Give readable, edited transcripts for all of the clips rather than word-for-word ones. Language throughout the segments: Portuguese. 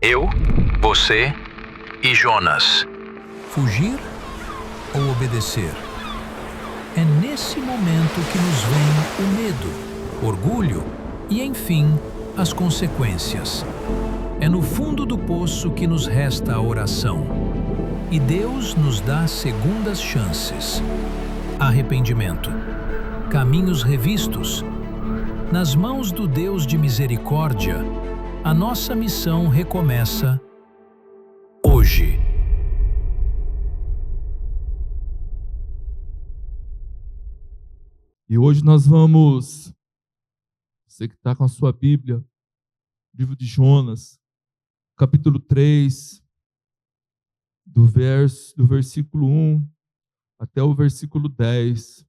Eu, você e Jonas. Fugir ou obedecer? É nesse momento que nos vem o medo, orgulho e, enfim, as consequências. É no fundo do poço que nos resta a oração. E Deus nos dá segundas chances. Arrependimento. Caminhos revistos. Nas mãos do Deus de misericórdia, a nossa missão recomeça hoje. E hoje nós vamos, você que está com a sua Bíblia, livro de Jonas, capítulo 3, do versículo 1 até o versículo 10.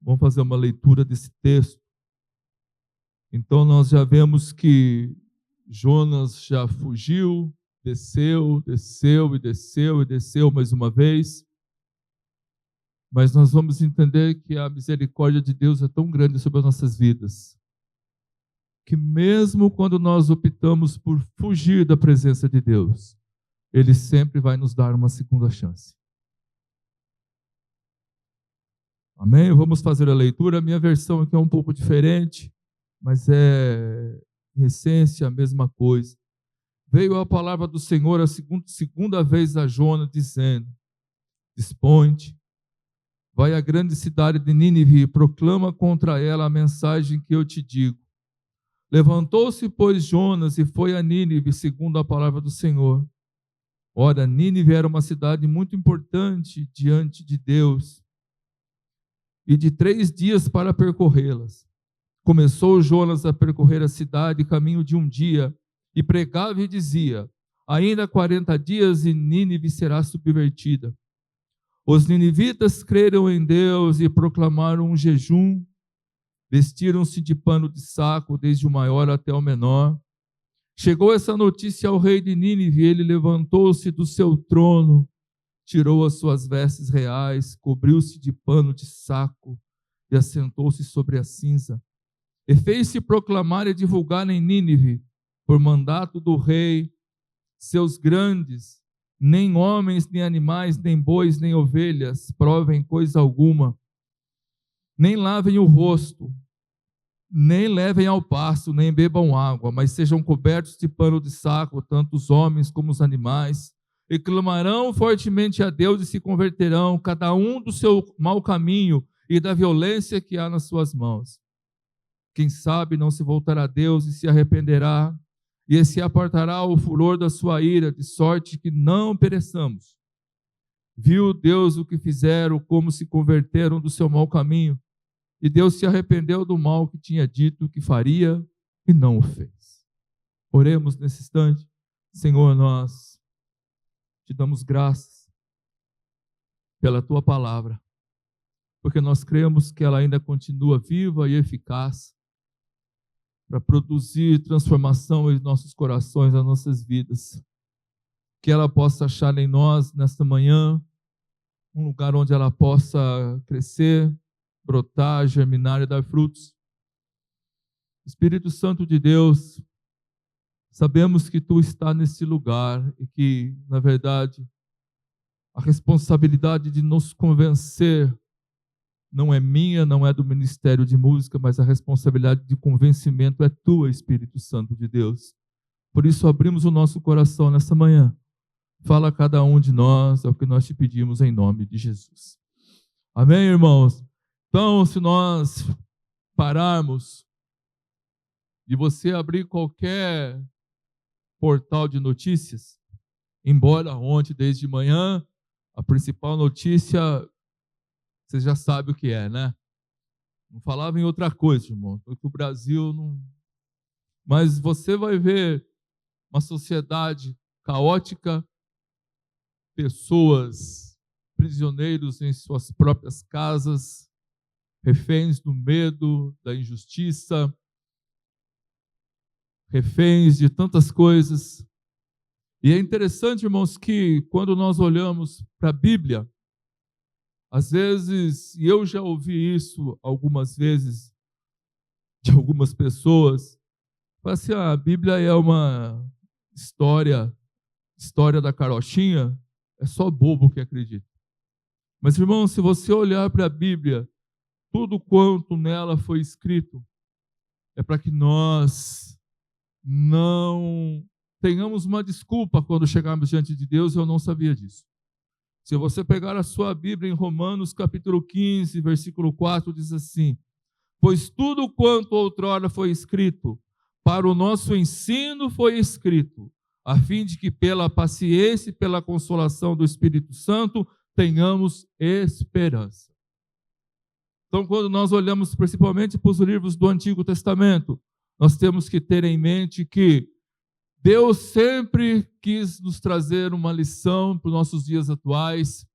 Vamos fazer uma leitura desse texto. Então nós já vemos que Jonas já fugiu, desceu mais uma vez. Mas nós vamos entender que a misericórdia de Deus é tão grande sobre as nossas vidas, que mesmo quando nós optamos por fugir da presença de Deus, Ele sempre vai nos dar uma segunda chance. Amém? Vamos fazer a leitura. A minha versão aqui é um pouco diferente, mas é, em essência, a mesma coisa. Veio a palavra do Senhor a segunda vez a Jonas, dizendo: Dispõe-te, vai à grande cidade de Nínive e proclama contra ela a mensagem que eu te digo. Levantou-se, pois, Jonas e foi a Nínive, segundo a palavra do Senhor. Ora, Nínive era uma cidade muito importante diante de Deus, e de 3 dias para percorrê-las. Começou Jonas a percorrer a cidade, caminho de um dia, e pregava e dizia: ainda 40 dias e Nínive será subvertida. Os ninivitas creram em Deus e proclamaram um jejum, vestiram-se de pano de saco, desde o maior até o menor. Chegou essa notícia ao rei de Nínive, ele levantou-se do seu trono, tirou as suas vestes reais, cobriu-se de pano de saco e assentou-se sobre a cinza. E fez-se proclamar e divulgar em Nínive, por mandato do rei, seus grandes, nem homens, nem animais, nem bois, nem ovelhas provem coisa alguma, nem lavem o rosto, nem levem ao pasto, nem bebam água, mas sejam cobertos de pano de saco, tanto os homens como os animais, e clamarão fortemente a Deus e se converterão, cada um do seu mau caminho e da violência que há nas suas mãos. Quem sabe não se voltará a Deus e se arrependerá, e se apartará o furor da sua ira, de sorte que não pereçamos. Viu Deus o que fizeram, como se converteram do seu mau caminho, e Deus se arrependeu do mal que tinha dito que faria e não o fez. Oremos nesse instante. Senhor, nós te damos graças pela tua palavra, porque nós cremos que ela ainda continua viva e eficaz para produzir transformação em nossos corações, nas nossas vidas. Que ela possa achar em nós, nesta manhã, um lugar onde ela possa crescer, brotar, germinar e dar frutos. Espírito Santo de Deus, sabemos que tu está nesse lugar e que, na verdade, a responsabilidade de nos convencer não é minha, não é do Ministério de Música, mas a responsabilidade de convencimento é tua, Espírito Santo de Deus. Por isso abrimos o nosso coração nesta manhã. Fala a cada um de nós, é o que nós te pedimos em nome de Jesus. Amém, irmãos? Então, se nós pararmos e você abrir qualquer portal de notícias, embora ontem, desde de manhã, a principal notícia, você já sabe o que é, né? Não falava em outra coisa, irmão, porque o Brasil não... Mas você vai ver uma sociedade caótica, pessoas prisioneiros em suas próprias casas, reféns do medo, da injustiça, reféns de tantas coisas. E é interessante, irmãos, que quando nós olhamos para a Bíblia, às vezes, e eu já ouvi isso algumas vezes de algumas pessoas, fala assim, a Bíblia é uma história da carochinha, é só bobo que acredita. Mas, irmão, se você olhar para a Bíblia, tudo quanto nela foi escrito é para que nós não tenhamos uma desculpa quando chegarmos diante de Deus. Eu não sabia disso. Se você pegar a sua Bíblia em Romanos capítulo 15, versículo 4, diz assim: pois tudo quanto outrora foi escrito, para o nosso ensino foi escrito, a fim de que pela paciência e pela consolação do Espírito Santo tenhamos esperança. Então, quando nós olhamos principalmente para os livros do Antigo Testamento, nós temos que ter em mente que Deus sempre quis nos trazer uma lição para os nossos dias atuais.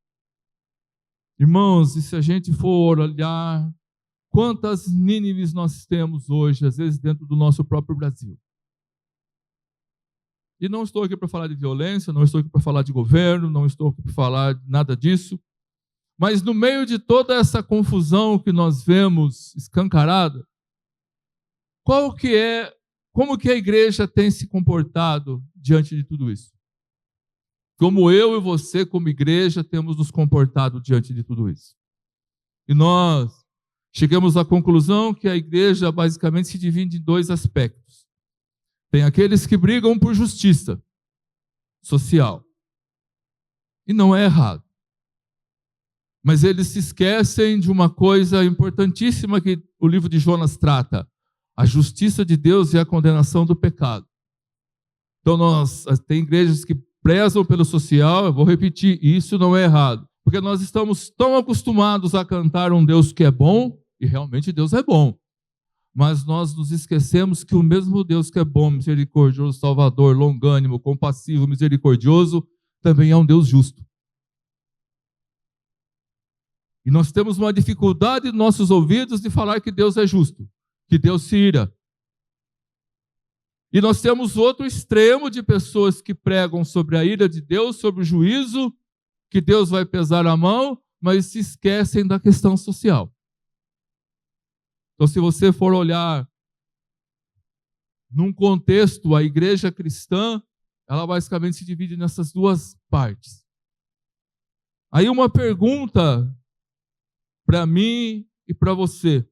Irmãos, e se a gente for olhar quantas Nínives nós temos hoje, às vezes dentro do nosso próprio Brasil. E não estou aqui para falar de violência, não estou aqui para falar de governo, não estou aqui para falar de nada disso. Mas no meio de toda essa confusão que nós vemos escancarada, como que a igreja tem se comportado diante de tudo isso? Como eu e você, como igreja, temos nos comportado diante de tudo isso? E nós chegamos à conclusão que a igreja basicamente se divide em dois aspectos. Tem aqueles que brigam por justiça social. E não é errado. Mas eles se esquecem de uma coisa importantíssima que o livro de Jonas trata: a justiça de Deus e a condenação do pecado. Então, tem igrejas que prezam pelo social. Eu vou repetir, isso não é errado. Porque nós estamos tão acostumados a cantar um Deus que é bom, e realmente Deus é bom. Mas nós nos esquecemos que o mesmo Deus que é bom, misericordioso, salvador, longânimo, compassivo, misericordioso, também é um Deus justo. E nós temos uma dificuldade em nossos ouvidos de falar que Deus é justo, que Deus se ira. E nós temos outro extremo de pessoas que pregam sobre a ira de Deus, sobre o juízo, que Deus vai pesar a mão, mas se esquecem da questão social. Então, se você for olhar num contexto, a igreja cristã, ela basicamente se divide nessas duas partes. Aí uma pergunta para mim e para você,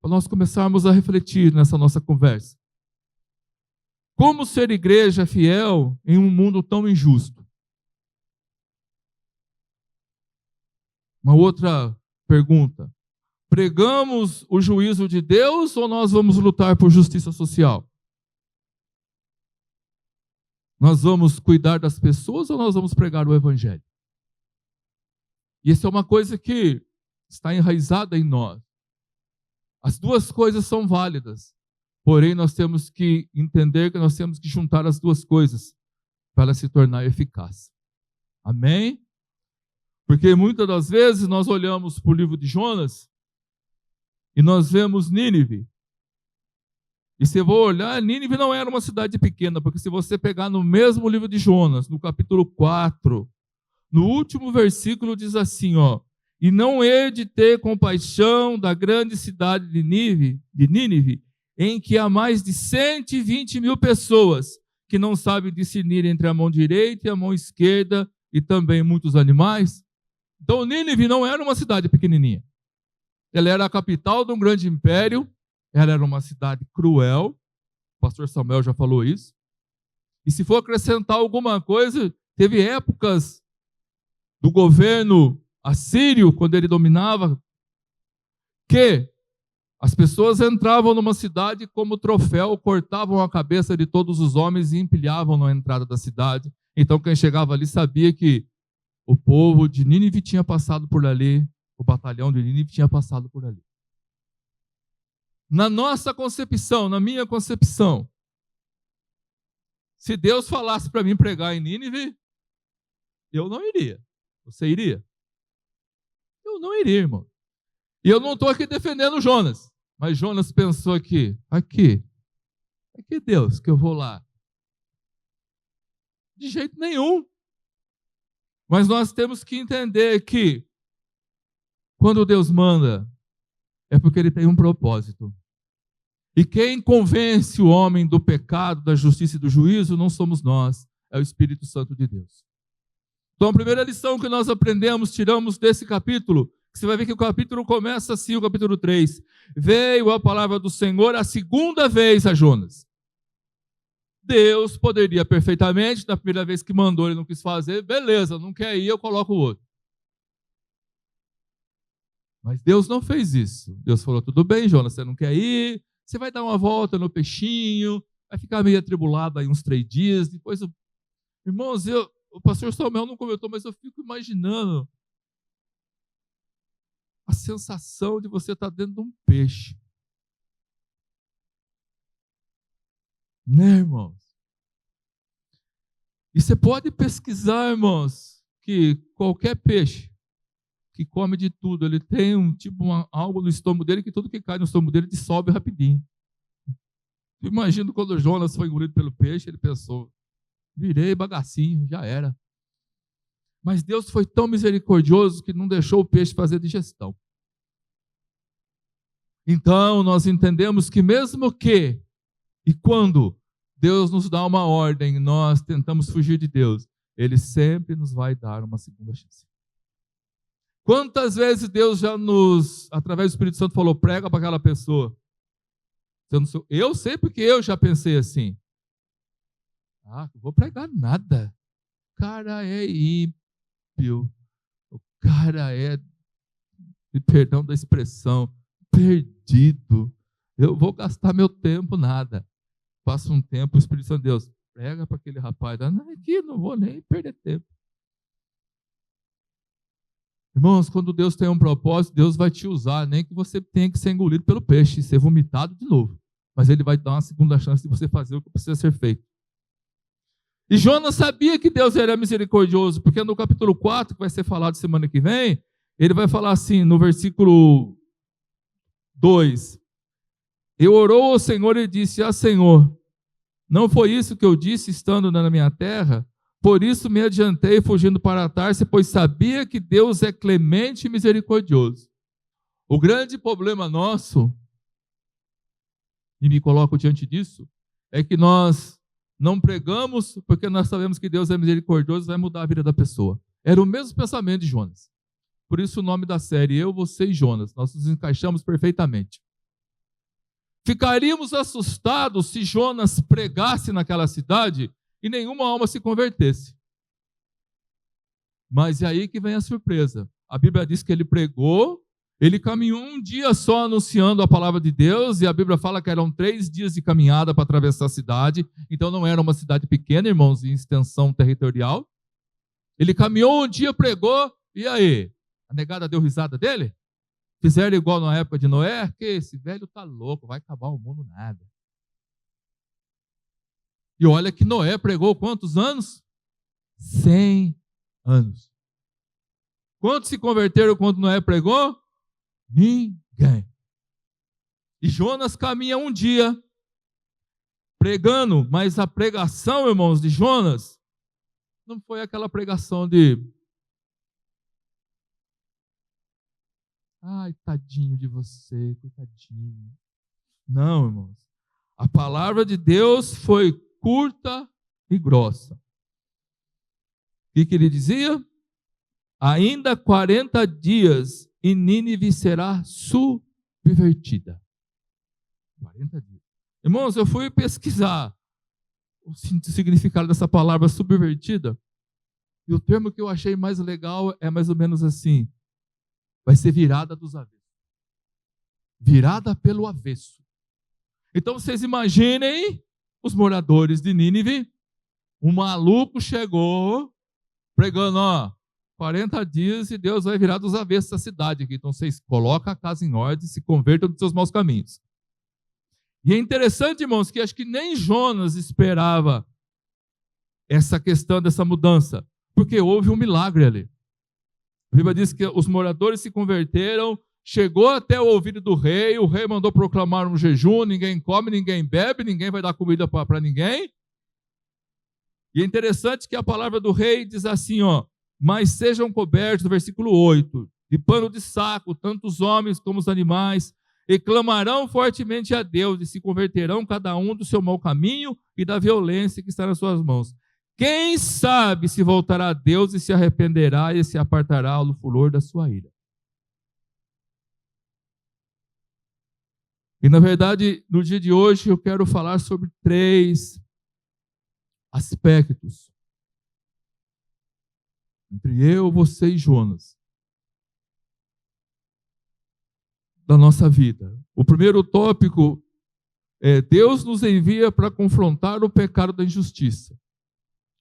para nós começarmos a refletir nessa nossa conversa. Como ser igreja fiel em um mundo tão injusto? Uma outra pergunta: pregamos o juízo de Deus ou nós vamos lutar por justiça social? Nós vamos cuidar das pessoas ou nós vamos pregar o evangelho? E isso é uma coisa que está enraizada em nós. As duas coisas são válidas, porém nós temos que entender que nós temos que juntar as duas coisas para ela se tornar eficaz. Amém? Porque muitas das vezes nós olhamos para o livro de Jonas e nós vemos Nínive. E se eu vou olhar, Nínive não era uma cidade pequena, porque se você pegar no mesmo livro de Jonas, no capítulo 4, no último versículo diz assim, e não hei de ter compaixão da grande cidade de Nínive, em que há mais de 120 mil pessoas que não sabem discernir entre a mão direita e a mão esquerda, e também muitos animais. Então, Nínive não era uma cidade pequenininha. Ela era a capital de um grande império, ela era uma cidade cruel, o pastor Samuel já falou isso. E se for acrescentar alguma coisa, teve épocas do governo assírio, quando ele dominava, que as pessoas entravam numa cidade como troféu, cortavam a cabeça de todos os homens e empilhavam na entrada da cidade. Então quem chegava ali sabia que o povo de Nínive tinha passado por ali, o batalhão de Nínive tinha passado por ali. Na nossa concepção, na minha concepção, se Deus falasse para mim pregar em Nínive, eu não iria. Você iria? Eu não iria, irmão. E eu não estou aqui defendendo Jonas, mas Jonas pensou aqui, Deus, que eu vou lá. De jeito nenhum. Mas nós temos que entender que quando Deus manda, é porque Ele tem um propósito. E quem convence o homem do pecado, da justiça e do juízo não somos nós, é o Espírito Santo de Deus. Então a primeira lição que nós aprendemos, tiramos desse capítulo, você vai ver que o capítulo começa assim, o capítulo 3. Veio a palavra do Senhor a segunda vez a Jonas. Deus poderia perfeitamente, na primeira vez que mandou ele não quis fazer, beleza, não quer ir, eu coloco o outro. Mas Deus não fez isso. Deus falou, tudo bem, Jonas, você não quer ir, você vai dar uma volta no peixinho, vai ficar meio atribulado aí uns 3 dias, depois, irmãos, o pastor Samuel não comentou, mas eu fico imaginando a sensação de você estar dentro de um peixe. Né, irmãos? E você pode pesquisar, irmãos, que qualquer peixe que come de tudo, ele tem algo no estômago dele, que tudo que cai no estômago dele dissolve rapidinho. Imagino quando Jonas foi engolido pelo peixe, ele pensou, virei bagacinho, já era. Mas Deus foi tão misericordioso que não deixou o peixe fazer digestão. Então, nós entendemos que mesmo que, e quando Deus nos dá uma ordem, nós tentamos fugir de Deus, Ele sempre nos vai dar uma segunda chance. Quantas vezes Deus já através do Espírito Santo, falou, prega para aquela pessoa? Eu sei porque eu já pensei assim. Não vou pregar nada. O cara é ímpio. O cara é, perdão da expressão, perdido. Eu vou gastar meu tempo, nada. Passa um tempo, o Espírito Santo de Deus, prega para aquele rapaz. Aqui não vou nem perder tempo. Irmãos, quando Deus tem um propósito, Deus vai te usar, nem que você tenha que ser engolido pelo peixe, ser vomitado de novo. Mas Ele vai dar uma segunda chance de você fazer o que precisa ser feito. E Jonas sabia que Deus era misericordioso, porque no capítulo 4, que vai ser falado semana que vem, ele vai falar assim, no versículo 2. Eu orou ao Senhor e disse, Senhor, não foi isso que eu disse estando na minha terra? Por isso me adiantei fugindo para Tarse, pois sabia que Deus é clemente e misericordioso. O grande problema nosso, e me coloco diante disso, é que nós não pregamos porque nós sabemos que Deus é misericordioso e vai mudar a vida da pessoa. Era o mesmo pensamento de Jonas. Por isso o nome da série, Eu, Você e Jonas. Nós nos encaixamos perfeitamente. Ficaríamos assustados se Jonas pregasse naquela cidade e nenhuma alma se convertesse. Mas é aí que vem a surpresa. A Bíblia diz que ele pregou, ele caminhou um dia só anunciando a palavra de Deus, e a Bíblia fala que eram 3 dias de caminhada para atravessar a cidade, então não era uma cidade pequena, irmãos, em extensão territorial. Ele caminhou um dia, pregou, e aí? A negada deu risada dele? Fizeram igual na época de Noé? Que esse velho tá louco, vai acabar o mundo nada. E olha que Noé pregou quantos anos? 100 anos. Quantos se converteram quando Noé pregou? Ninguém. E Jonas caminha um dia pregando, mas a pregação, irmãos, de Jonas não foi aquela pregação de ai, tadinho de você, coitadinho. Não, irmãos. A palavra de Deus foi curta e grossa. O que ele dizia? Ainda 40 dias e Nínive será subvertida. 40 dias. Irmãos, eu fui pesquisar o significado dessa palavra subvertida, e o termo que eu achei mais legal é mais ou menos assim: vai ser virada dos avessos. Virada pelo avesso. Então vocês imaginem os moradores de Nínive, um maluco chegou pregando, 40 dias e Deus vai virar dos avessos a cidade aqui. Então vocês colocam a casa em ordem e se convertam dos seus maus caminhos. E é interessante, irmãos, que acho que nem Jonas esperava essa questão dessa mudança, porque houve um milagre ali. A Bíblia diz que os moradores se converteram, chegou até o ouvido do rei, o rei mandou proclamar um jejum, ninguém come, ninguém bebe, ninguém vai dar comida para ninguém. E é interessante que a palavra do rei diz assim, mas sejam cobertos, no versículo 8, de pano de saco, tanto os homens como os animais, e clamarão fortemente a Deus, e se converterão cada um do seu mau caminho e da violência que está nas suas mãos. Quem sabe se voltará a Deus e se arrependerá e se apartará do furor da sua ira. E na verdade, no dia de hoje, eu quero falar sobre 3 aspectos entre eu, você e Jonas da nossa vida. O primeiro tópico é: Deus nos envia para confrontar o pecado da injustiça.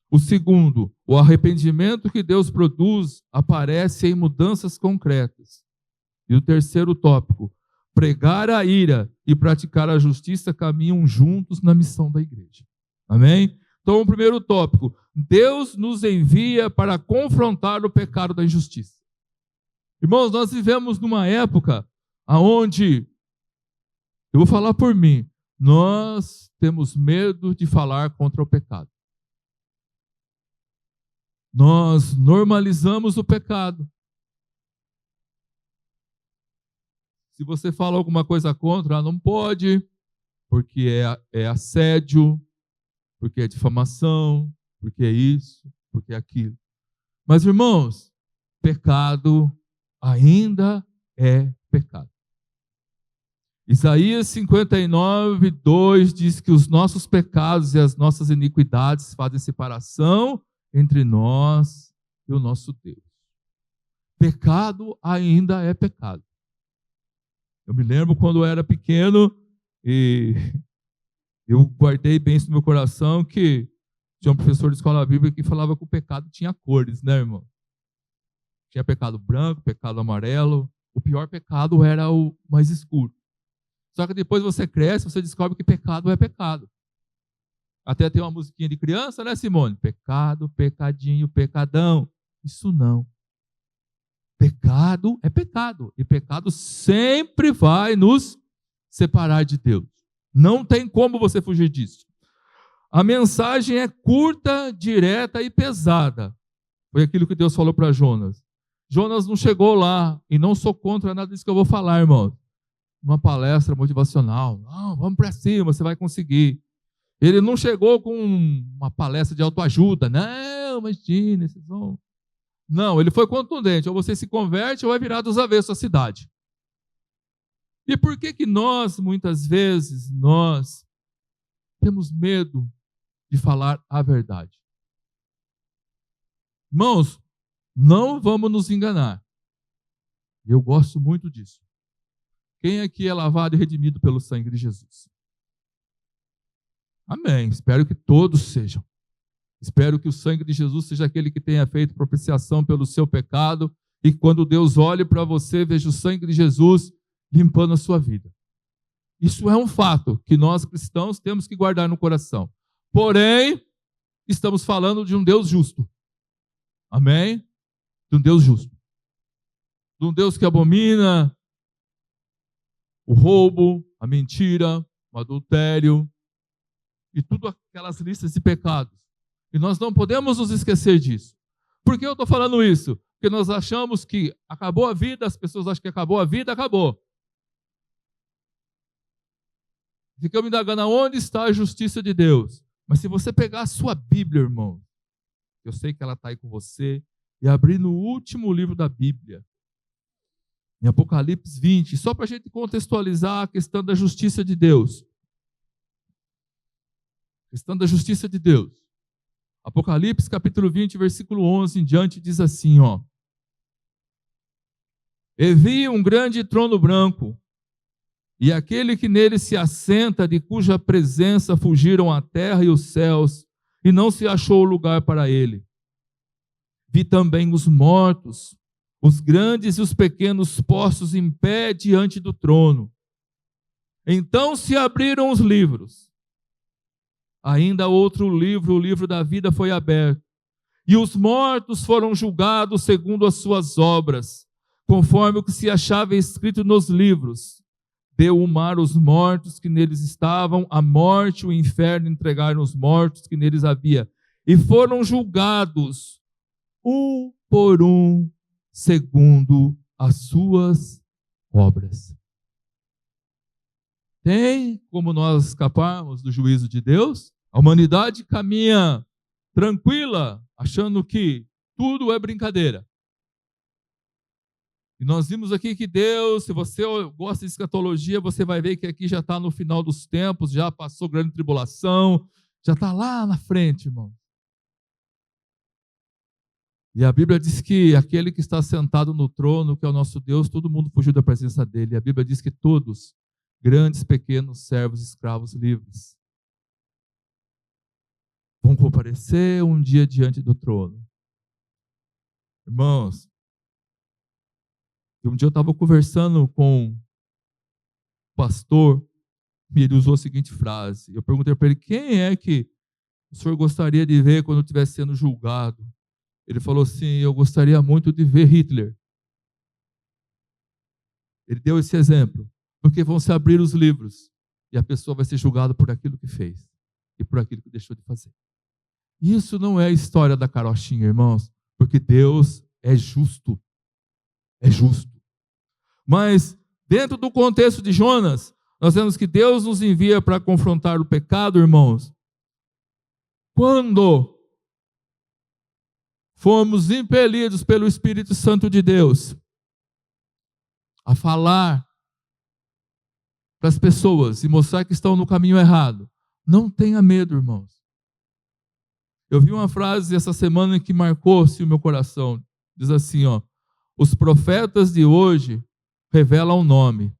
O segundo, o arrependimento que Deus produz aparece em mudanças concretas. E o terceiro tópico, pregar a ira e praticar a justiça caminham juntos na missão da igreja. Amém? Então, o primeiro tópico, Deus nos envia para confrontar o pecado da injustiça. Irmãos, nós vivemos numa época onde, eu vou falar por mim, nós temos medo de falar contra o pecado. Nós normalizamos o pecado. Se você fala alguma coisa contra, não pode, porque é assédio, porque é difamação, porque é isso, porque é aquilo. Mas, irmãos, pecado ainda é pecado. Isaías 59, 2 diz que os nossos pecados e as nossas iniquidades fazem separação entre nós e o nosso Deus. Pecado ainda é pecado. Eu me lembro quando eu era pequeno e eu guardei bem isso no meu coração, que tinha um professor de escola bíblica que falava que o pecado tinha cores, né, irmão? Tinha pecado branco, pecado amarelo. O pior pecado era o mais escuro. Só que depois você cresce, você descobre que pecado é pecado. Até tem uma musiquinha de criança, né, Simone? Pecado, pecadinho, pecadão. Isso não. Pecado é pecado. E pecado sempre vai nos separar de Deus. Não tem como você fugir disso. A mensagem é curta, direta e pesada. Foi aquilo que Deus falou para Jonas. Jonas não chegou lá, e não sou contra nada disso que eu vou falar, irmão. Uma palestra motivacional. Não, vamos para cima, você vai conseguir. Ele não chegou com uma palestra de autoajuda. Não, imagina, vocês vão... Não, ele foi contundente. Ou você se converte ou vai virar dos avessos a cidade. E por que nós, muitas vezes, nós temos medo de falar a verdade? Irmãos, não vamos nos enganar. Eu gosto muito disso. Quem aqui é lavado e redimido pelo sangue de Jesus? Amém. Espero que todos sejam. Espero que o sangue de Jesus seja aquele que tenha feito propiciação pelo seu pecado e que quando Deus olhe para você, veja o sangue de Jesus limpando a sua vida. Isso é um fato que nós cristãos temos que guardar no coração. Porém, estamos falando de um Deus justo. Amém? De um Deus justo. De um Deus que abomina o roubo, a mentira, o adultério e tudo aquelas listas de pecados. E nós não podemos nos esquecer disso. Por que eu estou falando isso? Porque nós achamos que acabou a vida, as pessoas acham que acabou a vida, acabou. Ficamos indagando aonde está a justiça de Deus. Mas se você pegar a sua Bíblia, irmão, eu sei que ela está aí com você, e abrir no último livro da Bíblia, em Apocalipse 20, só para a gente contextualizar a questão da justiça de Deus. A questão da justiça de Deus. Apocalipse capítulo 20, versículo 11 em diante, diz assim, ó. E vi um grande trono branco, e aquele que nele se assenta, de cuja presença fugiram a terra e os céus, e não se achou lugar para ele. Vi também os mortos, os grandes e os pequenos postos em pé diante do trono. Então se abriram os livros. Ainda outro livro, o livro da vida, foi aberto. E os mortos foram julgados segundo as suas obras, conforme o que se achava escrito nos livros. Deu o mar os mortos que neles estavam, a morte e o inferno entregaram os mortos que neles havia. E foram julgados, um por um, segundo as suas obras. Tem como nós escaparmos do juízo de Deus? A humanidade caminha tranquila, achando que tudo é brincadeira. E nós vimos aqui que Deus, se você gosta de escatologia, você vai ver que aqui já está no final dos tempos, já passou grande tribulação, já está lá na frente, irmão. E a Bíblia diz que aquele que está sentado no trono, que é o nosso Deus, todo mundo fugiu da presença dele. E a Bíblia diz que todos, grandes, pequenos, servos, escravos, livres, vão comparecer um dia diante do trono. Irmãos, um dia eu estava conversando com um pastor e ele usou a seguinte frase. Eu perguntei para ele, quem é que o senhor gostaria de ver quando estivesse sendo julgado? Ele falou assim, eu gostaria muito de ver Hitler. Ele deu esse exemplo, porque vão se abrir os livros e a pessoa vai ser julgada por aquilo que fez e por aquilo que deixou de fazer. Isso não é a história da carochinha, irmãos, porque Deus é justo. É justo. Mas, dentro do contexto de Jonas, nós vemos que Deus nos envia para confrontar o pecado, irmãos, quando fomos impelidos pelo Espírito Santo de Deus a falar para as pessoas e mostrar que estão no caminho errado. Não tenha medo, irmãos. Eu vi uma frase essa semana que marcou-se o meu coração. Diz assim, ó, os profetas de hoje revelam o nome.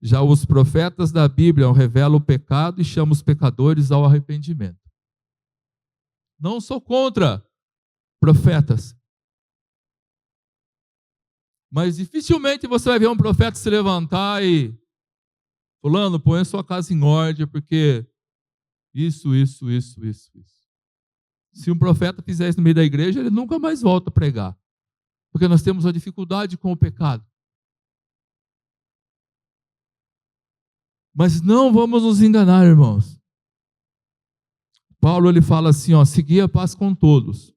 Já os profetas da Bíblia revelam o pecado e chamam os pecadores ao arrependimento. Não sou contra profetas. Mas dificilmente você vai ver um profeta se levantar e fulano, põe a sua casa em ordem, porque isso. Se um profeta fizer isso no meio da igreja, ele nunca mais volta a pregar. Porque nós temos uma dificuldade com o pecado. Mas não vamos nos enganar, irmãos. Paulo ele fala assim, ó, segui a paz com todos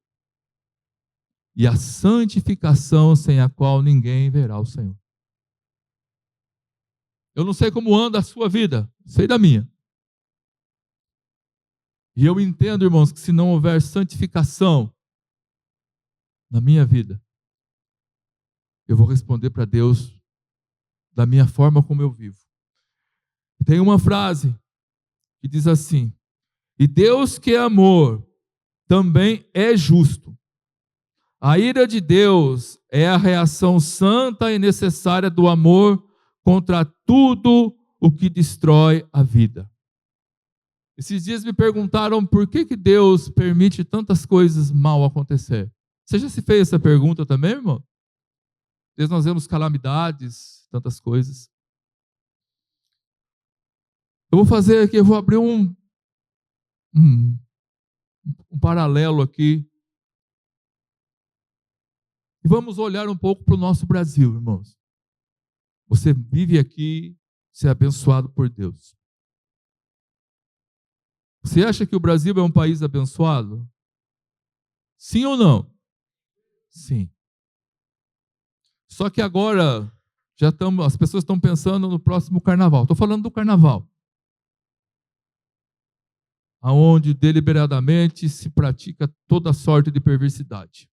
e a santificação sem a qual ninguém verá o Senhor. Eu não sei como anda a sua vida, sei da minha. E eu entendo, irmãos, que se não houver santificação na minha vida, eu vou responder para Deus da minha forma como eu vivo. Tem uma frase que diz assim, e Deus que é amor também é justo. A ira de Deus é a reação santa e necessária do amor contra tudo o que destrói a vida. Esses dias me perguntaram por que Deus permite tantas coisas mal acontecer. Você já se fez essa pergunta também, irmão? Às vezes nós vemos calamidades, tantas coisas. Eu vou fazer aqui, eu vou abrir um paralelo aqui. E vamos olhar um pouco para o nosso Brasil, irmãos. Você vive aqui, você é abençoado por Deus. Você acha que o Brasil é um país abençoado? Sim ou não? Sim. Só que agora, as pessoas estão pensando no próximo carnaval. Estou falando do carnaval. Onde deliberadamente se pratica toda sorte de perversidade.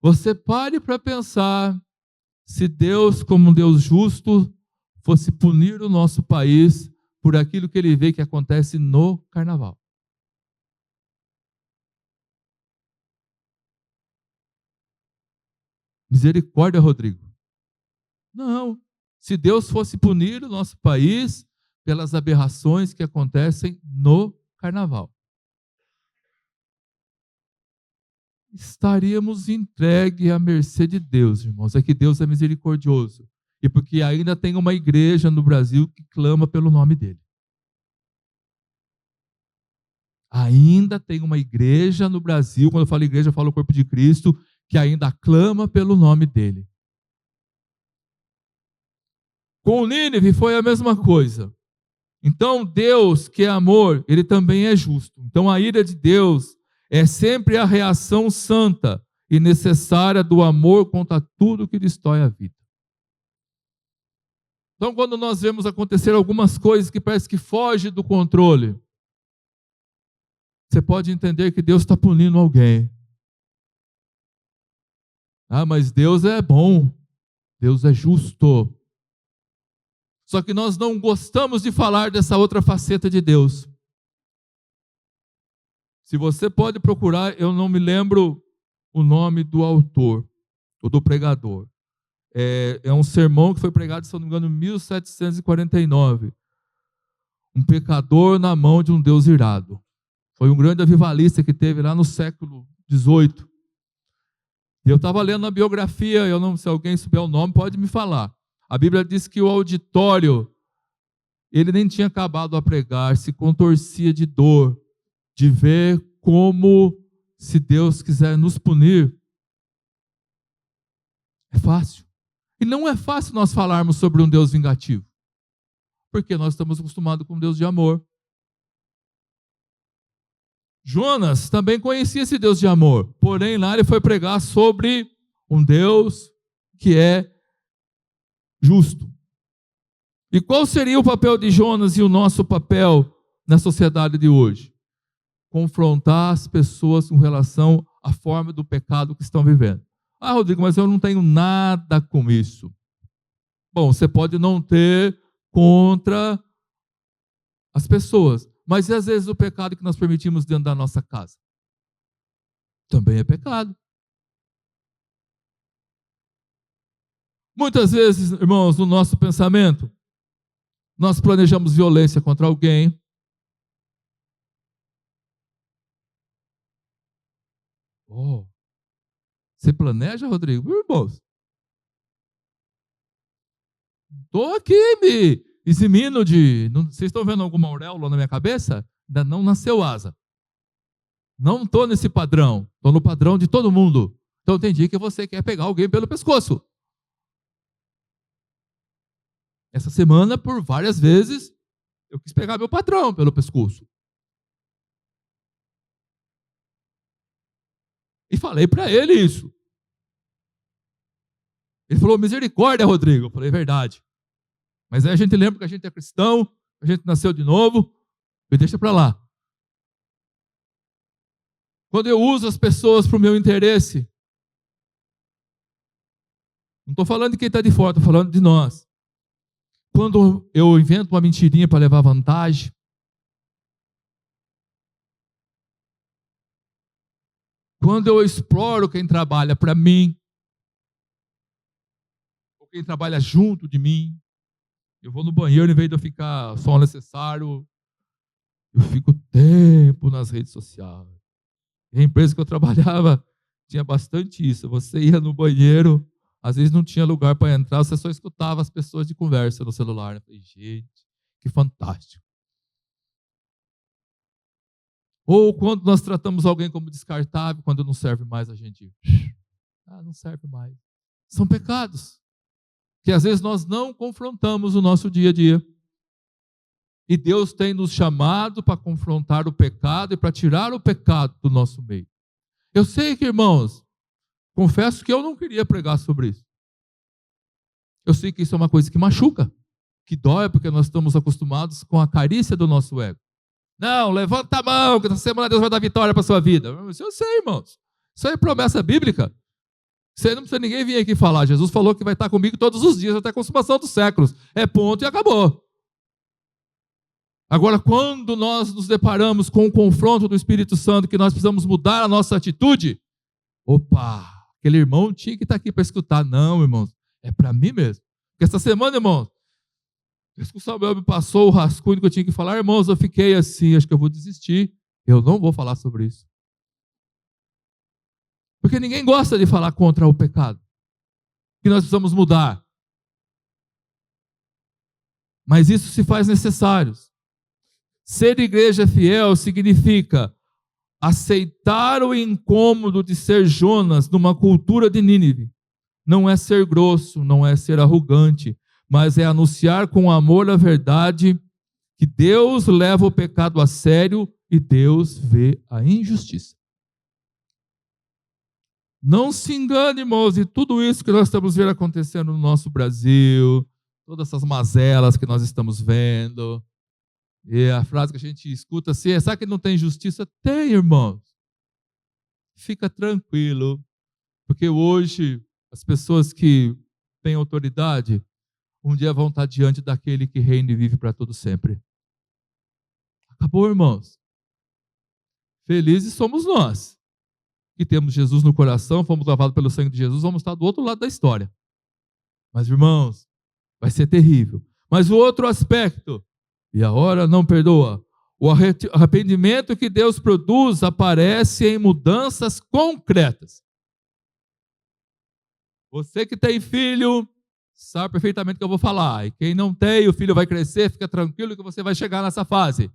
Você pare para pensar se Deus, como um Deus justo, fosse punir o nosso país por aquilo que ele vê que acontece no carnaval. Misericórdia, Rodrigo. Não. Se Deus fosse punir o nosso país pelas aberrações que acontecem no carnaval, estaríamos entregues à mercê de Deus, irmãos. É que Deus é misericordioso. E porque ainda tem uma igreja no Brasil que clama pelo nome dele. Ainda tem uma igreja no Brasil, quando eu falo igreja, eu falo o corpo de Cristo, que ainda clama pelo nome dele. Com Nínive foi a mesma coisa. Então Deus, que é amor, ele também é justo. Então a ira de Deus é sempre a reação santa e necessária do amor contra tudo que destrói a vida. Então, quando nós vemos acontecer algumas coisas que parece que fogem do controle, você pode entender que Deus está punindo alguém. Ah, mas Deus é bom, Deus é justo. Só que nós não gostamos de falar dessa outra faceta de Deus. Se você pode procurar, eu não me lembro o nome do autor, ou do pregador. É um sermão que foi pregado, se eu não me engano, em 1749. Um pecador na mão de um Deus irado. Foi um grande avivalista que teve lá no século XVIII. E eu estava lendo a biografia, eu não, se alguém souber o nome, pode me falar. A Bíblia diz que o auditório, ele nem tinha acabado a pregar, se contorcia de dor, de ver como, se Deus quiser nos punir, é fácil. E não é fácil nós falarmos sobre um Deus vingativo, porque nós estamos acostumados com um Deus de amor. Jonas também conhecia esse Deus de amor, porém lá ele foi pregar sobre um Deus que é justo. E qual seria o papel de Jonas e o nosso papel na sociedade de hoje? Confrontar as pessoas com relação à forma do pecado que estão vivendo. Ah, Rodrigo, mas eu não tenho nada com isso. Bom, você pode não ter contra as pessoas, mas e às vezes o pecado que nós permitimos dentro da nossa casa? Também é pecado. Muitas vezes, irmãos, no nosso pensamento, nós planejamos violência contra alguém. Oh, você planeja, Rodrigo? Irmãos, estou aqui me eximindo de... Vocês estão vendo alguma auréola na minha cabeça? Ainda não nasceu asa. Não estou nesse padrão. Estou no padrão de todo mundo. Então tem dia que você quer pegar alguém pelo pescoço. Essa semana, por várias vezes, eu quis pegar meu patrão pelo pescoço. E falei para ele isso. Ele falou, misericórdia, Rodrigo. Eu falei, verdade. Mas aí a gente lembra que a gente é cristão, a gente nasceu de novo, e deixa para lá. Quando eu uso as pessoas para o meu interesse, não estou falando de quem está de fora, estou falando de nós. Quando eu invento uma mentirinha para levar vantagem, quando eu exploro quem trabalha para mim, ou quem trabalha junto de mim, eu vou no banheiro, em vez de eu ficar só o necessário, eu fico tempo nas redes sociais. E a empresa que eu trabalhava tinha bastante isso. Você ia no banheiro, às vezes não tinha lugar para entrar, você só escutava as pessoas de conversa no celular. Eu falei, gente, que fantástico. Ou quando nós tratamos alguém como descartável, quando não serve mais, a gente... não serve mais. São pecados que às vezes nós não confrontamos no nosso dia a dia. E Deus tem nos chamado para confrontar o pecado e para tirar o pecado do nosso meio. Eu sei que, irmãos, confesso que eu não queria pregar sobre isso. Eu sei que isso é uma coisa que machuca, que dói, porque nós estamos acostumados com a carícia do nosso ego. Não, levanta a mão, que essa semana Deus vai dar vitória para a sua vida. Eu sei, irmãos. Isso aí é promessa bíblica. Isso aí não precisa ninguém vir aqui falar. Jesus falou que vai estar comigo todos os dias, até a consumação dos séculos. É ponto e acabou. Agora, quando nós nos deparamos com o confronto do Espírito Santo, que nós precisamos mudar a nossa atitude, opa, aquele irmão tinha que estar aqui para escutar. Não, irmãos, é para mim mesmo. Porque essa semana, irmãos, o Samuel me passou o rascunho que eu tinha que falar. Irmãos, eu fiquei assim, acho que eu vou desistir. Eu não vou falar sobre isso. Porque ninguém gosta de falar contra o pecado. Que nós precisamos mudar. Mas isso se faz necessário. Ser igreja fiel significa aceitar o incômodo de ser Jonas numa cultura de Nínive. Não é ser grosso, não é ser arrogante, mas é anunciar com amor a verdade que Deus leva o pecado a sério e Deus vê a injustiça. Não se engane, irmãos, e tudo isso que nós estamos vendo acontecendo no nosso Brasil, todas essas mazelas que nós estamos vendo. E a frase que a gente escuta assim, sabe que não tem justiça? Tem, irmãos. Fica tranquilo, porque hoje as pessoas que têm autoridade, um dia vão estar diante daquele que reina e vive para todo sempre. Acabou, irmãos. Felizes somos nós, que temos Jesus no coração, fomos lavados pelo sangue de Jesus, vamos estar do outro lado da história. Mas, irmãos, vai ser terrível. Mas o outro aspecto, e a hora não perdoa, o arrependimento que Deus produz aparece em mudanças concretas. Você que tem filho, sabe perfeitamente o que eu vou falar. E quem não tem, o filho vai crescer, fica tranquilo que você vai chegar nessa fase.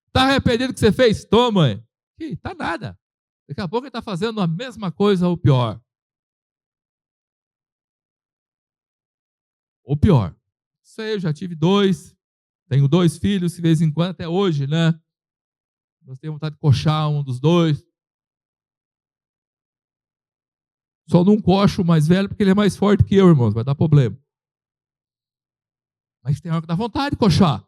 Está arrependido do que você fez? Toma. Está nada. Daqui a pouco ele está fazendo a mesma coisa ou pior. Ou pior. Sei, eu já tive 2. Tenho 2 filhos, de vez em quando, até hoje, né? Nós temos vontade de coxar um dos 2. Só não coxo o mais velho porque ele é mais forte que eu, irmãos. Vai dar problema. Mas tem hora que dá vontade de coxar.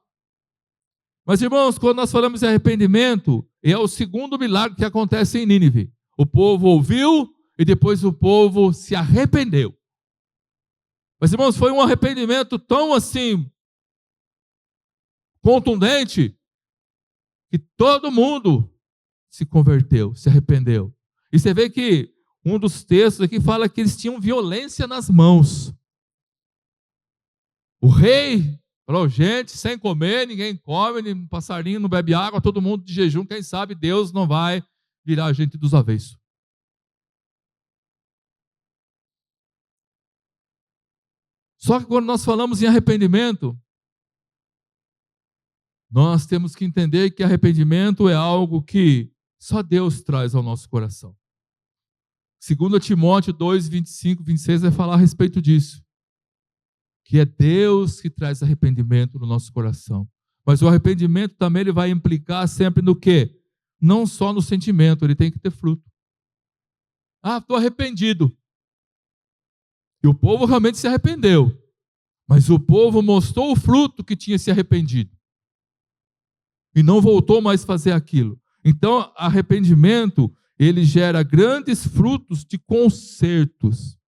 Mas, irmãos, quando nós falamos de arrependimento, é o segundo milagre que acontece em Nínive. O povo ouviu e depois o povo se arrependeu. Mas, irmãos, foi um arrependimento tão assim contundente que todo mundo se converteu, se arrependeu. E você vê que um dos textos aqui fala que eles tinham violência nas mãos. O rei falou, gente, sem comer, ninguém come, nem passarinho não bebe água, todo mundo de jejum, quem sabe Deus não vai virar a gente dos avessos. Só que quando nós falamos em arrependimento, nós temos que entender que arrependimento é algo que só Deus traz ao nosso coração. 2 Timóteo 2, 25, 26 vai falar a respeito disso. Que é Deus que traz arrependimento no nosso coração. Mas o arrependimento também ele vai implicar sempre no quê? Não só no sentimento, ele tem que ter fruto. Ah, estou arrependido. E o povo realmente se arrependeu. Mas o povo mostrou o fruto que tinha se arrependido. E não voltou mais a fazer aquilo. Então, arrependimento, ele gera grandes frutos de consertos.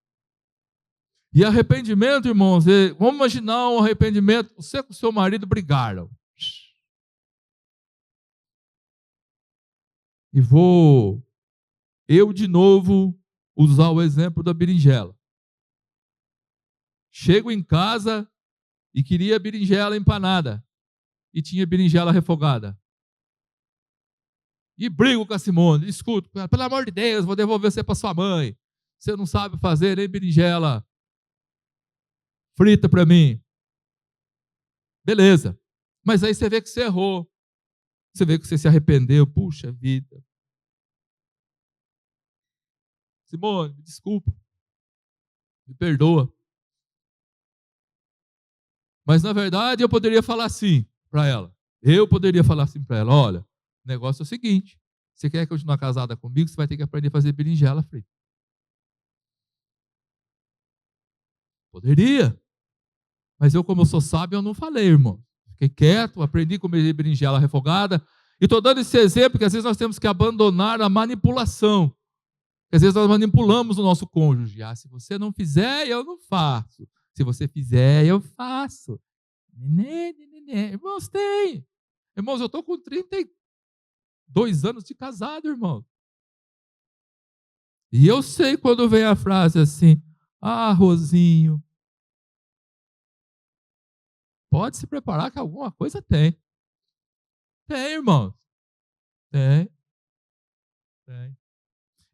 E arrependimento, irmãos, vamos imaginar um arrependimento, você com seu marido brigaram. E vou, eu de novo, usar o exemplo da berinjela. Chego em casa e queria berinjela empanada. E tinha berinjela refogada. E brigo com a Simone, discuto, pelo amor de Deus, vou devolver você para sua mãe. Você não sabe fazer nem berinjela frita para mim. Beleza. Mas aí você vê que você errou. Você vê que você se arrependeu. Puxa vida. Simone, me desculpa. Me perdoa. Mas na verdade eu poderia falar assim para ela. Eu poderia falar assim para ela. Olha, o negócio é o seguinte. Você quer continuar casada comigo, você vai ter que aprender a fazer berinjela frita. Poderia. Mas eu, como eu sou sábio, eu não falei, irmão. Fiquei quieto, aprendi a comer berinjela refogada. E estou dando esse exemplo que às vezes nós temos que abandonar a manipulação. Porque às vezes nós manipulamos o nosso cônjuge. Ah, se você não fizer, eu não faço. Se você fizer, eu faço. Irmãos, tem. Irmãos, eu estou com 32 anos de casado, irmão. E eu sei quando vem a frase assim, ah, Rosinho, pode se preparar que alguma coisa tem. Tem, irmãos. Tem. Tem.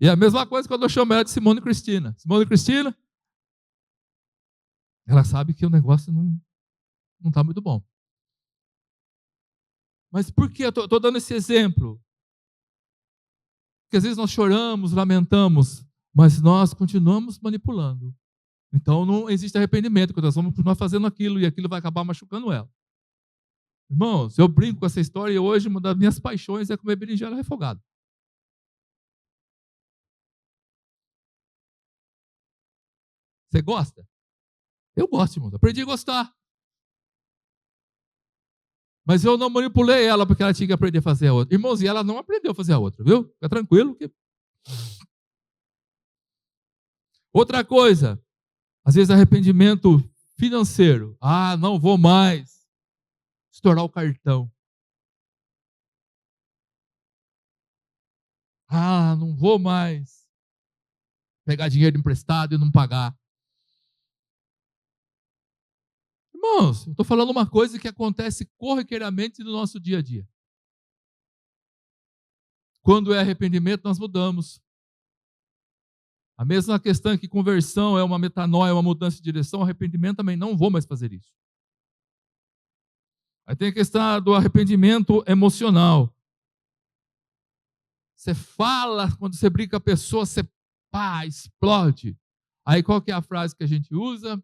E a mesma coisa quando eu chamo ela de Simone Cristina. Simone Cristina, ela sabe que o negócio não está muito bom. Mas por que eu estou dando esse exemplo? Porque às vezes nós choramos, lamentamos, mas nós continuamos manipulando. Então não existe arrependimento, porque nós vamos continuar fazendo aquilo e aquilo vai acabar machucando ela. Irmãos, eu brinco com essa história e hoje uma das minhas paixões é comer berinjela refogada. Você gosta? Eu gosto, irmão. Aprendi a gostar. Mas eu não manipulei ela porque ela tinha que aprender a fazer a outra. Irmãos, e ela não aprendeu a fazer a outra, viu? Fica tranquilo. Outra coisa, às vezes arrependimento financeiro. Ah, não vou mais estourar o cartão. Ah, não vou mais pegar dinheiro emprestado e não pagar. Irmãos, eu estou falando uma coisa que acontece corriqueiramente no nosso dia a dia. Quando é arrependimento, nós mudamos. A mesma questão que conversão é uma metanoia, uma mudança de direção, arrependimento também, não vou mais fazer isso. Aí tem a questão do arrependimento emocional. Você fala, quando você briga com a pessoa, você explode. Aí qual que é a frase que a gente usa?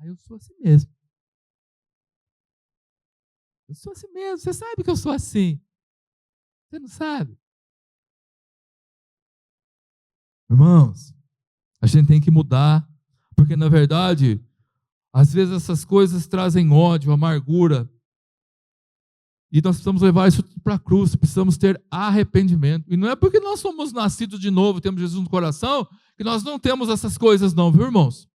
Eu sou assim mesmo. Eu sou assim mesmo. Você sabe que eu sou assim. Você não sabe? Irmãos, a gente tem que mudar, porque na verdade, às vezes essas coisas trazem ódio, amargura, e nós precisamos levar isso para a cruz, precisamos ter arrependimento. E não é porque nós somos nascidos de novo, temos Jesus no coração, que nós não temos essas coisas não, viu, irmãos?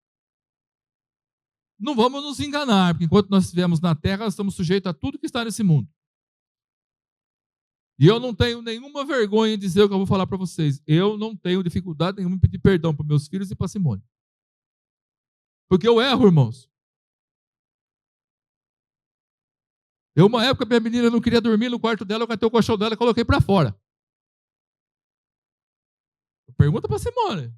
Não vamos nos enganar, porque enquanto nós estivermos na terra, nós estamos sujeitos a tudo que está nesse mundo. E eu não tenho nenhuma vergonha em dizer o que eu vou falar para vocês. Eu não tenho dificuldade nenhuma em pedir perdão para meus filhos e para Simone. Porque eu erro, irmãos. Uma época, minha menina não queria dormir no quarto dela, eu catei o colchão dela e coloquei para fora. Pergunta para Simone.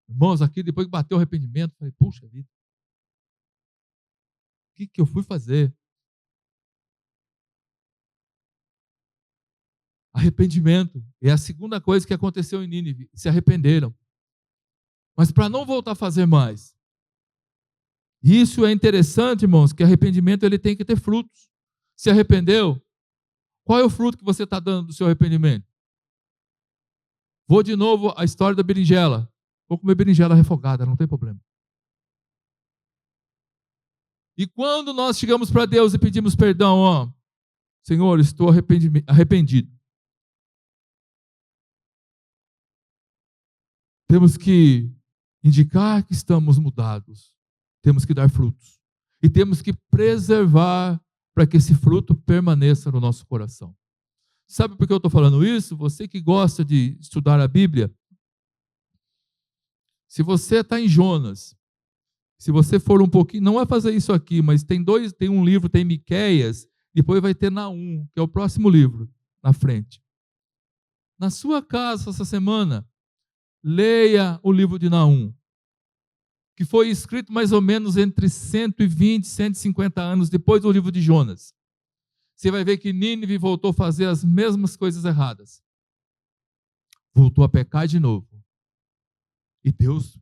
Irmãos, aqui depois que bateu o arrependimento, falei, puxa vida. O que eu fui fazer? Arrependimento é a segunda coisa que aconteceu em Nínive. Se arrependeram. Mas para não voltar a fazer mais. Isso é interessante, irmãos, que arrependimento ele tem que ter frutos. Se arrependeu? Qual é o fruto que você está dando do seu arrependimento? Vou de novo à história da berinjela. Vou comer berinjela refogada, não tem problema. E quando nós chegamos para Deus e pedimos perdão, Senhor, estou arrependido. Temos que indicar que estamos mudados. Temos que dar frutos. E temos que preservar para que esse fruto permaneça no nosso coração. Sabe por que eu estou falando isso? Você que gosta de estudar a Bíblia, se você está em Jonas, se você for um pouquinho, não vai fazer isso aqui, mas tem um livro, tem Miqueias, depois vai ter Naum, que é o próximo livro, na frente. Na sua casa, essa semana, leia o livro de Naum, que foi escrito mais ou menos entre 120 e 150 anos depois do livro de Jonas. Você vai ver que Nínive voltou a fazer as mesmas coisas erradas. Voltou a pecar de novo. E Deus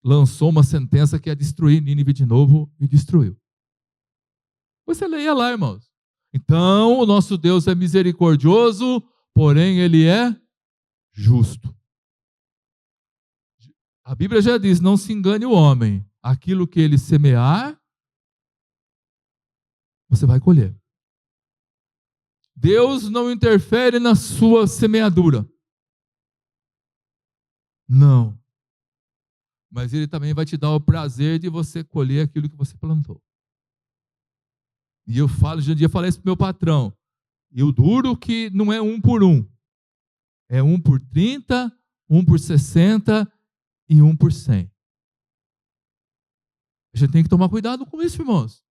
lançou uma sentença que ia destruir Nínive de novo e destruiu. Você leia lá, irmãos. Então, o nosso Deus é misericordioso, porém Ele é justo. A Bíblia já diz, não se engane o homem. Aquilo que ele semear, você vai colher. Deus não interfere na sua semeadura. Não. Mas Ele também vai te dar o prazer de você colher aquilo que você plantou. E eu falei isso para o meu patrão. E o duro que não é 1 por 1. É 1 por 30, 1 por 60 e 1 por 100. A gente tem que tomar cuidado com isso, irmãos.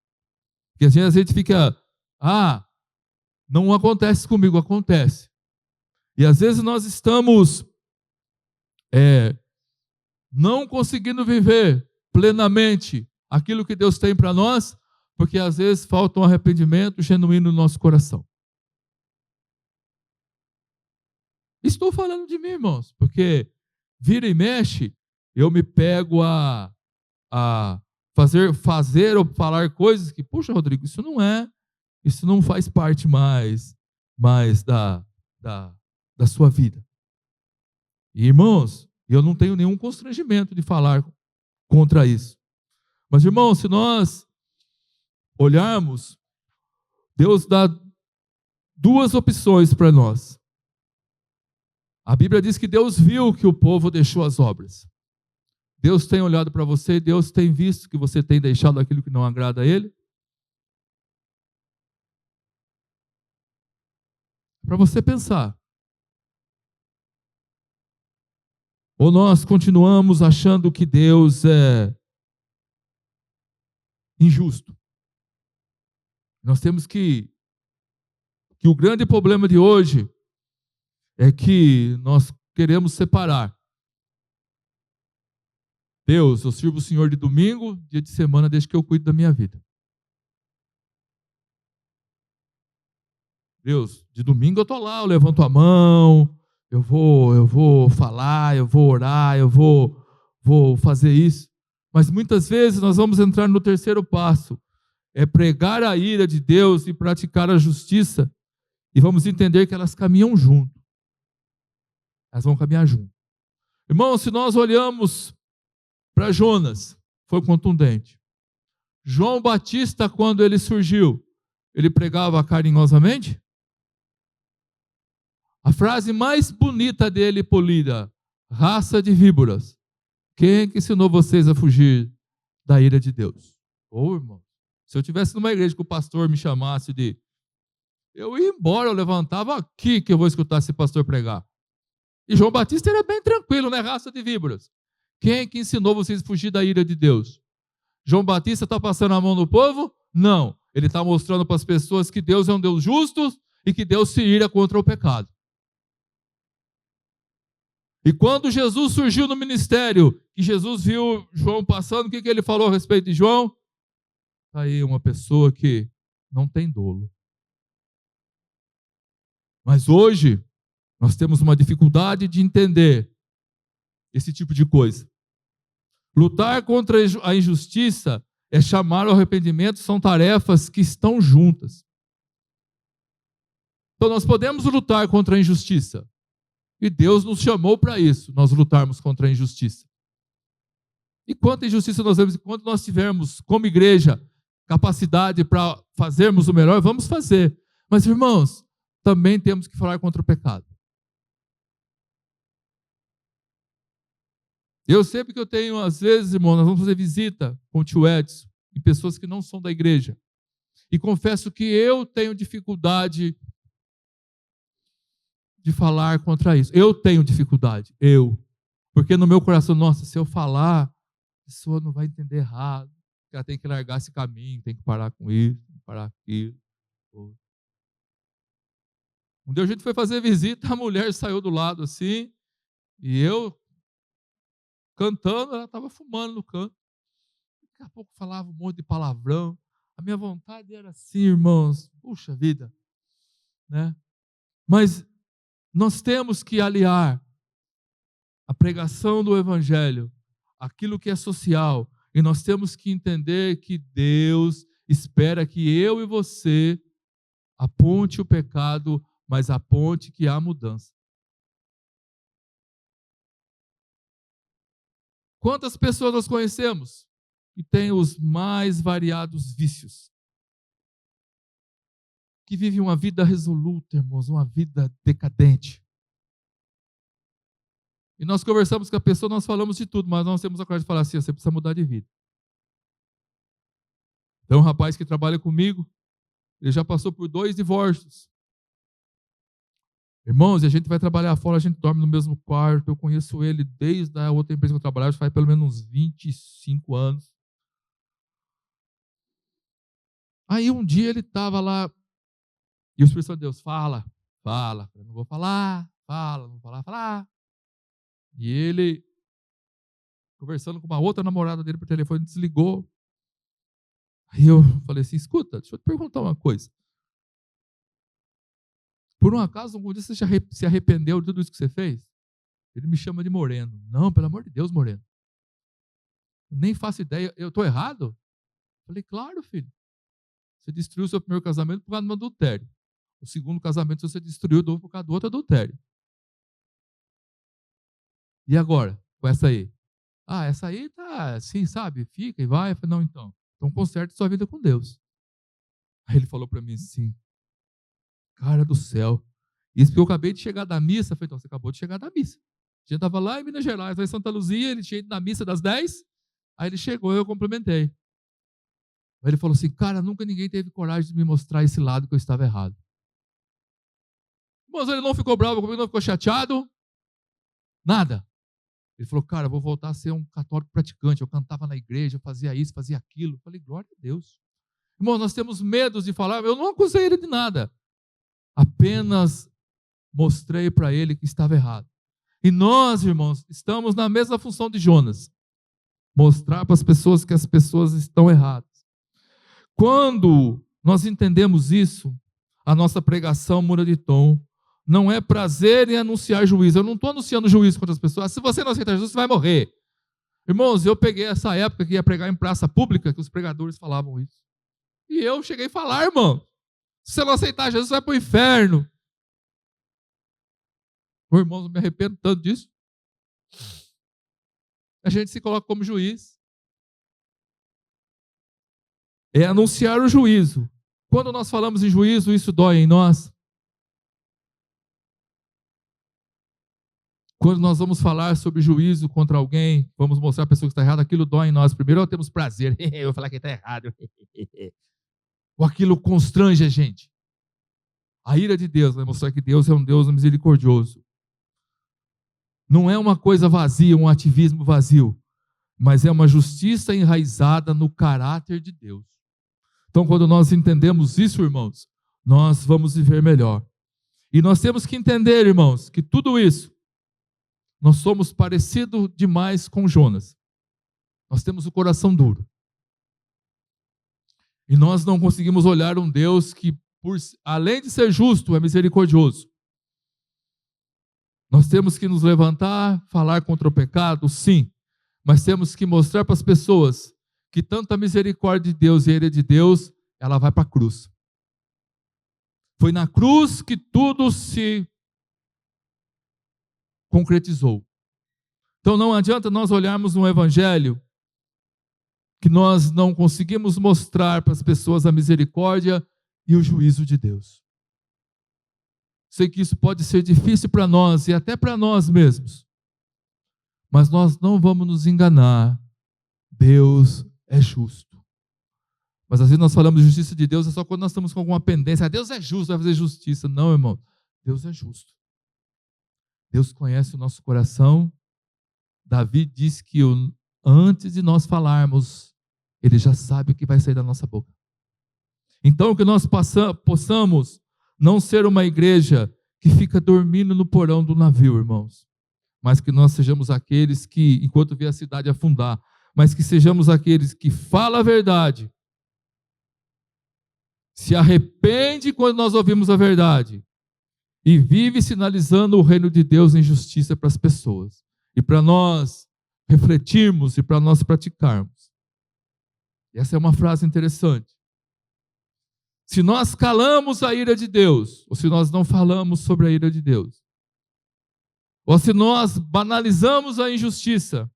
Porque às vezes a gente fica, não acontece comigo, acontece. E às vezes nós estamos não conseguindo viver plenamente aquilo que Deus tem para nós, porque às vezes falta um arrependimento genuíno no nosso coração. Estou falando de mim, irmãos, porque vira e mexe, eu me pego a fazer ou falar coisas que, puxa, Rodrigo, isso não faz parte mais da sua vida. E, irmãos, eu não tenho nenhum constrangimento de falar contra isso. Mas, irmãos, se nós olharmos, Deus dá duas opções para nós. A Bíblia diz que Deus viu que o povo deixou as obras. Deus tem olhado para você, Deus tem visto que você tem deixado aquilo que não agrada a Ele. Para você pensar. Ou nós continuamos achando que Deus é injusto. Nós temos que o grande problema de hoje é que nós queremos separar. Deus, eu sirvo o Senhor de domingo, dia de semana, desde que eu cuido da minha vida. Deus, de domingo eu estou lá, eu levanto a mão, eu vou falar, eu vou orar, eu vou fazer isso. Mas muitas vezes nós vamos entrar no terceiro passo, é pregar a ira de Deus e praticar a justiça, e vamos entender que elas caminham junto. Elas vão caminhar junto. Irmãos, se nós olhamos para Jonas, foi contundente. João Batista, quando ele surgiu, ele pregava carinhosamente? A frase mais bonita dele, polida, raça de víboras. Quem é que ensinou vocês a fugir da ira de Deus? Ô, irmão, se eu estivesse numa igreja que o pastor me chamasse de... eu ia embora, eu levantava aqui que eu vou escutar esse pastor pregar. E João Batista era bem tranquilo, né? Raça de víboras. Quem é que ensinou vocês a fugir da ira de Deus? João Batista está passando a mão no povo? Não. Ele está mostrando para as pessoas que Deus é um Deus justo e que Deus se ira contra o pecado. E quando Jesus surgiu no ministério, e Jesus viu João passando, o que ele falou a respeito de João? Está aí uma pessoa que não tem dolo. Mas hoje, nós temos uma dificuldade de entender esse tipo de coisa. Lutar contra a injustiça é chamar ao arrependimento, são tarefas que estão juntas. Então nós podemos lutar contra a injustiça. E Deus nos chamou para isso, nós lutarmos contra a injustiça. E quanta injustiça nós vemos, quando nós tivermos, como igreja, capacidade para fazermos o melhor, vamos fazer. Mas, irmãos, também temos que falar contra o pecado. Eu sempre que eu tenho, às vezes, irmão, nós vamos fazer visita com o tio Edson, em pessoas que não são da igreja. E confesso que eu tenho dificuldade de falar contra isso. Eu tenho dificuldade, porque no meu coração, nossa, se eu falar, a pessoa não vai entender errado, ela tem que largar esse caminho, tem que parar com isso, tem que parar com aquilo. Um dia a gente foi fazer visita, a mulher saiu do lado assim, e eu cantando, ela estava fumando no canto. Daqui a pouco falava um monte de palavrão. A minha vontade era assim, irmãos, puxa vida, né? Mas nós temos que aliar a pregação do Evangelho, aquilo que é social, e nós temos que entender que Deus espera que eu e você aponte o pecado, mas aponte que há mudança. Quantas pessoas nós conhecemos que têm os mais variados vícios? Que vivem uma vida resoluta, irmãos, uma vida decadente. E nós conversamos com a pessoa, nós falamos de tudo, mas nós temos a coragem de falar assim, você precisa mudar de vida. Então, um rapaz que trabalha comigo, ele já passou por 2 divórcios. Irmãos, e a gente vai trabalhar fora, a gente dorme no mesmo quarto, eu conheço ele desde a outra empresa que eu trabalhava, faz pelo menos uns 25 anos. Aí um dia ele estava lá, e o Espírito Santo de Deus, fala. Eu não vou falar, não vou falar. E ele, conversando com uma outra namorada dele por telefone, desligou. Aí eu falei assim, escuta, deixa eu te perguntar uma coisa. Por um acaso, algum dia você já se arrependeu de tudo isso que você fez? Ele me chama de moreno. Não, pelo amor de Deus, moreno. Eu nem faço ideia, eu estou errado? Eu falei, claro, filho. Você destruiu o seu primeiro casamento por causa do adultério. O segundo casamento você destruiu por causa do outro adultério. E agora, com essa aí? Ah, essa aí tá assim, sabe? Fica e vai. Eu falei, não, então conserte sua vida com Deus. Aí ele falou para mim assim, cara do céu, isso porque eu acabei de chegar da missa. Eu falei, então, você acabou de chegar da missa. A gente estava lá em Minas Gerais, lá em Santa Luzia, ele tinha ido na missa das 10, aí ele chegou e eu cumprimentei. Aí ele falou assim, cara, nunca ninguém teve coragem de me mostrar esse lado que eu estava errado. Mas ele não ficou bravo comigo, não ficou chateado, nada. Ele falou, cara, eu vou voltar a ser um católico praticante, eu cantava na igreja, eu fazia isso, fazia aquilo. Eu falei, glória a Deus. Irmão, nós temos medo de falar, eu não acusei ele de nada. Apenas mostrei para ele que estava errado. E nós, irmãos, estamos na mesma função de Jonas. Mostrar para as pessoas que as pessoas estão erradas. Quando nós entendemos isso, a nossa pregação muda de tom. Não é prazer em anunciar juízo. Eu não estou anunciando juízo contra as pessoas. Se você não aceitar Jesus, você vai morrer. Irmãos, eu peguei essa época que ia pregar em praça pública, que os pregadores falavam isso. E eu cheguei a falar, irmão, se você não aceitar Jesus, você vai para o inferno. Ô, irmãos, eu me arrependo tanto disso. A gente se coloca como juiz. É anunciar o juízo. Quando nós falamos em juízo, isso dói em nós. Quando nós vamos falar sobre juízo contra alguém, vamos mostrar a pessoa que está errada, aquilo dói em nós. Primeiro, nós temos prazer. Eu vou falar que está errado. Ou aquilo constrange a gente. A ira de Deus vai mostrar que Deus é um Deus misericordioso. Não é uma coisa vazia, um ativismo vazio, mas é uma justiça enraizada no caráter de Deus. Então, quando nós entendemos isso, irmãos, nós vamos viver melhor. E nós temos que entender, irmãos, que tudo isso, nós somos parecidos demais com Jonas. Nós temos o coração duro. E nós não conseguimos olhar um Deus que, além de ser justo, é misericordioso. Nós temos que nos levantar, falar contra o pecado, sim. Mas temos que mostrar para as pessoas que tanto a misericórdia de Deus e a ira de Deus, ela vai para a cruz. Foi na cruz que tudo se concretizou. Então não adianta nós olharmos no Evangelho que nós não conseguimos mostrar para as pessoas a misericórdia e o juízo de Deus. Sei que isso pode ser difícil para nós e até para nós mesmos. Mas nós não vamos nos enganar. Deus é justo. Mas às vezes nós falamos de justiça de Deus é só quando nós estamos com alguma pendência. Deus é justo, vai fazer justiça. Não, irmão. Deus é justo. Deus conhece o nosso coração. Davi diz que antes de nós falarmos, Ele já sabe o que vai sair da nossa boca. Então que nós possamos não ser uma igreja que fica dormindo no porão do navio, irmãos. Mas que nós sejamos aqueles que, enquanto vê a cidade afundar, mas que sejamos aqueles que falam a verdade, se arrepende quando nós ouvimos a verdade e vive sinalizando o reino de Deus em justiça para as pessoas. E para nós refletirmos e para nós praticarmos. Essa é uma frase interessante. Se nós calamos a ira de Deus, ou se nós não falamos sobre a ira de Deus, ou se nós banalizamos a injustiça,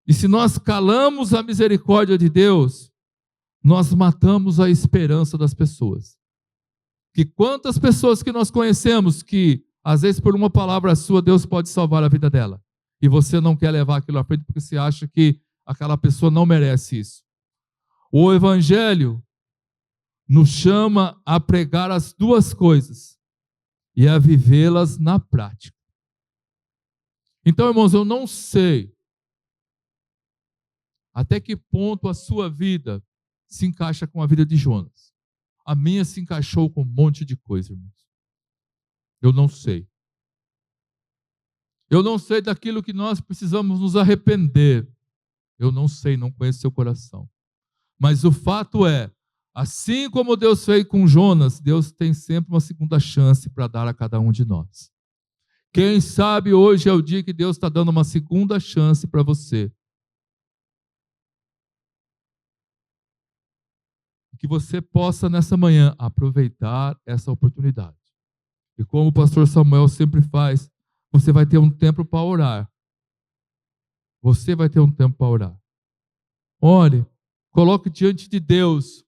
e se nós calamos a misericórdia de Deus, nós matamos a esperança das pessoas. Que quantas pessoas que nós conhecemos que, às vezes por uma palavra sua, Deus pode salvar a vida dela, e você não quer levar aquilo à frente porque você acha que aquela pessoa não merece isso. O Evangelho nos chama a pregar as duas coisas e a vivê-las na prática. Então, irmãos, eu não sei até que ponto a sua vida se encaixa com a vida de Jonas. A minha se encaixou com um monte de coisa, irmãos. Eu não sei. Eu não sei daquilo que nós precisamos nos arrepender. Eu não sei, não conheço seu coração. Mas o fato é, assim como Deus fez com Jonas, Deus tem sempre uma segunda chance para dar a cada um de nós. Quem sabe hoje é o dia que Deus está dando uma segunda chance para você. Que você possa nessa manhã aproveitar essa oportunidade. E como o pastor Samuel sempre faz, você vai ter um tempo para orar. Você vai ter um tempo para orar. Ore, coloque diante de Deus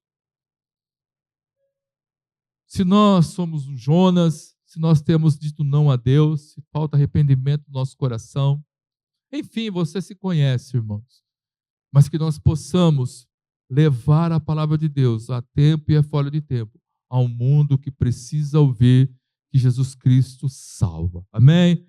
se nós somos um Jonas, se nós temos dito não a Deus, se falta arrependimento no nosso coração. Enfim, você se conhece, irmãos. Mas que nós possamos levar a palavra de Deus a tempo e a fora de tempo ao mundo que precisa ouvir que Jesus Cristo salva. Amém?